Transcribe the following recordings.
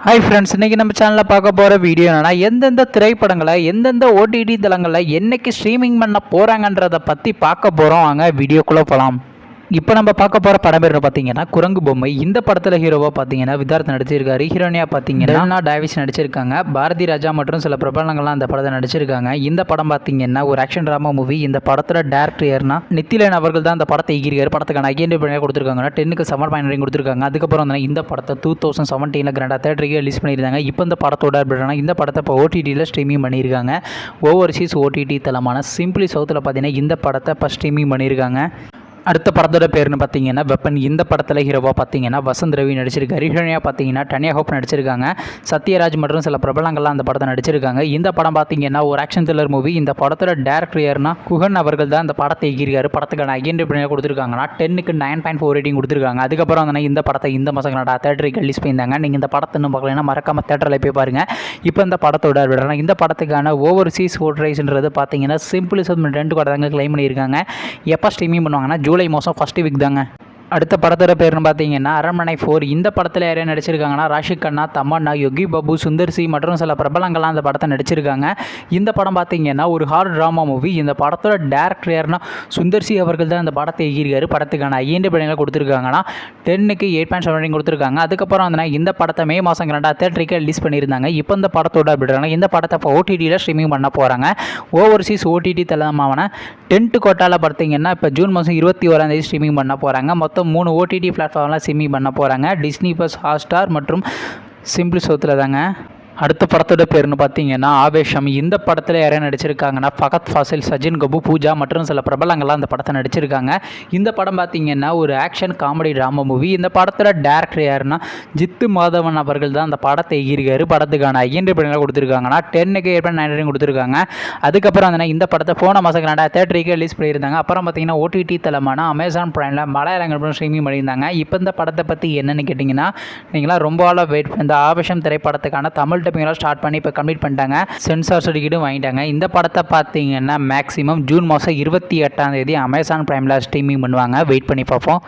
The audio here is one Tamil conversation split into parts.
ஹாய் ஃப்ரெண்ட்ஸ், இன்றைக்கி நம்ம சேனலில் பார்க்க போகிற வீடியோ என்னென்னா, எந்தெந்த திரைப்படங்களை எந்தெந்த ஓடிடி தளங்களில் என்றைக்கு ஸ்ட்ரீமிங் பண்ண போகிறாங்கன்றதை பற்றி பார்க்க போகிறோம். வாங்க வீடியோக்குள்ளே போகலாம். இப்போ நம்ம பார்க்க போகிற படம் பேர் பார்த்தீங்கன்னா குரங்கு பொம்மை. இந்த படத்தில் ஹீரோவாக பார்த்தீங்கன்னா விதார்த் நடிச்சிருக்காரு. ஹீரோனியாக பார்த்தீங்கன்னா டேவிஸ் நடிச்சிருக்காங்க. பாரதி ராஜா மற்றும் சில பிரபலங்கள்லாம் அந்த படத்தை நடிச்சிருக்காங்க. இந்த படம் பார்த்தீங்கன்னா ஒரு ஆக்ஷன் ட்ராமா மூவி. இந்த படத்தில் டேரக்டர் யாருன்னா நித்திலேன் அவர்கள் தான் அந்த படத்தை ஈகிருக்காரு. படத்துக்கான ஐஎன்டி கொடுத்துருக்காங்க. 10க்கு 7.9 கொடுத்துருக்காங்க. அதுக்கப்புறம் வந்து இந்த படத்தை 2017 கிராண்டாக தேட்டருக்கு ரிலீஸ் பண்ணியிருந்தாங்க. இப்போ இந்த படத்தோட அப்படின்னா இந்த படத்தை இப்போ ஓடிடியில் ஸ்ட்ரீமிங் பண்ணியிருக்காங்க. ஓவர்சீஸ் ஓடிடி தளமான சிம்பிளி சவுத்தில் பார்த்தீங்கன்னா இந்த படத்தை இப்போ ஸ்ட்ரீமிங் பண்ணியிருக்காங்க. அடுத்த படத்தோட பேர்னு பார்த்தீங்கன்னா வெப்பன். இந்த படத்தில் ஹீரோவாக பார்த்தீங்கன்னா வசந்த் ரவி நடிச்சிருக்காரு. ஹீரோனியாக பார்த்தீங்கன்னா டனியா ஹோப் நடிச்சிருக்காங்க. சத்யராஜ் மற்றும் சில பிரபலங்கள்லாம் அந்த படத்தை நடிச்சிருக்காங்க. இந்த படம் பார்த்தீங்கன்னா ஒரு ஆக்ஷன் த்ரில்லர் மூவி. இந்த படத்தோட டேரக்டர் யாருன்னா குஹன் அவர்கள் தான் இந்த படத்தை இயக்கியிருக்காரு. படத்துக்கான ஐஎன்டி கொடுத்துருக்காங்கன்னா 10க்கு 9.4 ரேட்டிங் கொடுத்துருக்காங்க. அதுக்கப்புறம் வந்து இந்த படத்தை இந்த மாதம் கனடா தேட்டருக்கு ரிலீஸ் பண்ணியிருந்தாங்க. நீங்கள் இந்த படத்தை இன்னும் பார்க்கலன்னா மறக்காம தேட்டரில் போய் பாருங்கள். இப்போ இந்த படத்தோட விடலாம் இந்த படத்துக்கான ஓவர்சீஸ் ஓட்ரைஸ்ன்றது பார்த்தீங்கன்னா சிம்பிளி 2 கூட தாங்க கிளைம் பண்ணியிருக்காங்க. எப்போ ஸ்ட்ரீமிங் பண்ணுவாங்கன்னா ஜூலை மாதம் ஃபஸ்ட்டு வீக் தாங்க. அடுத்த படத்தோட பேர்னு பார்த்தீங்கன்னா அரண்மனை 4. இந்த படத்தில் யாரையும் நடிச்சிருக்காங்கன்னா ராஷிக் கண்ணா, தமன்னா, யோகி பாபு, சுந்தர்சி மற்றும் சில பிரபலங்கள்லாம் அந்த படத்தை நடிச்சிருக்காங்க. இந்த படம் பார்த்தீங்கன்னா ஒரு ஹாரர் ட்ராமா மூவி. இந்த படத்தோட டேரக்டர் யாருன்னா சுந்தர்சி அவர்கள் தான் இந்த படத்தை இயக்கியிருக்காரு. படத்துக்கான ஐஎன்டி படங்களை கொடுத்துருக்காங்கன்னா 10க்கு 8.7 கொடுத்துருக்காங்க. அதுக்கப்புறம் வந்து இந்த படத்தை மே மாதம் 2 தேட்டருக்கு ரிலீஸ் பண்ணியிருந்தாங்க. இப்போ இந்த படத்தோட அப்படின்னா இந்த படத்தை இப்போ ஓடிடியில் ஸ்ட்ரீமிங் பண்ண போகிறாங்க. ஓவர்சீஸ் ஓடிடி தளமான டென்ட் கோட்டாவில் பார்த்தீங்கன்னா இப்போ ஜூன் மாதம் 21 ஸ்ட்ரீமிங் பண்ண போகிறாங்க. மொத்தம் 3 ஓடிடி பிளாட்ஃபார்ம்லாம் ஸ்ட்ரீமிங் பண்ண போகிறாங்க. டிஸ்னி ப்ளஸ், ஹாட்ஸ்டார் மற்றும் சிம்பிளி சவுத்தில் தாங்க. அடுத்த படத்தோட பேர்னு பார்த்தீங்கன்னா ஆவேஷம். இந்த படத்தில் யாரையும் நடிச்சிருக்காங்கன்னா ஃபகத் ஃபாசில், சஜின் கபு, பூஜா மற்றும் சில பிரபலங்கள்லாம் அந்த படத்தை நடிச்சிருக்காங்க. இந்த படம் பார்த்தீங்கன்னா ஒரு ஆக்ஷன் காமெடி ட்ராமா மூவி. இந்த படத்தில் டேரக்டர் யாருன்னா ஜித்து மாதவன் அவர்கள் தான் அந்த படத்தை இயக்கியிருக்காரு. படத்துக்கான ஐஎன்டி படங்களை கொடுத்துருக்காங்கன்னா 10க்கு 8.9 கொடுத்துருக்காங்க. அதுக்கப்புறம் வந்து இந்த படத்தை போன மாதம் கனடா தேட்டருக்கு ரிலீஸ் பண்ணியிருந்தாங்க. அப்புறம் பார்த்தீங்கன்னா ஓடிடி தளமான அமேசான் பிரைமில் மலையாளங்கள் ஸ்ட்ரீமிங் பண்ணியிருந்தாங்க. இப்போ இந்த படத்தை பற்றி என்னென்னு கேட்டிங்கன்னா நீங்களாம் ரொம்ப ஆளாக வெயிட் இந்த ஆவேஷம் திரைப்படத்துக்கான தமிழ் டப்பிங்லாம் ஸ்டார்ட் பண்ணி இப்போ கம்ப்ளீட் பண்ணிட்டாங்க. சென்சார் சர்டிஃபிகேட்டும் வாங்கிட்டாங்க. இந்த படத்தை பார்த்தீங்கன்னா மேக்ஸிமம் ஜூன் மாதம் 28 அமேசான் பிரைமில் ஸ்ட்ரீமிங் பண்ணுவாங்க. வெயிட் பண்ணி பார்ப்போம்.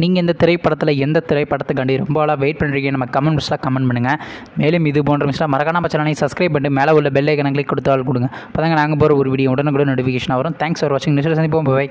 நீங்கள் இந்த திரைப்படத்தில் எந்த திரைப்படத்துக்காண்டி ரொம்ப ஆளாக வெயிட் பண்ணுறீங்க நம்ம கமெண்ட் பாக்ஸில் கமெண்ட் பண்ணுங்கள். மேலும் இது போன்ற விஷயம் மறக்காம சேனலை சப்ஸ்கிரைப் பண்ணிட்டு மேலே உள்ள பெல் ஐக்கனை கிளிக் கொடுத்தாலும் கொடுங்க. அப்போ தாங்க நாங்கள் போகிற ஒரு வீடியோ உடனுக்குடன் நோட்டிஃபிகேஷன் வரும். தேங்க்ஸ் ஃபார் வாட்சிங். நெக்ஸ்ட் சந்திப்போம். பை.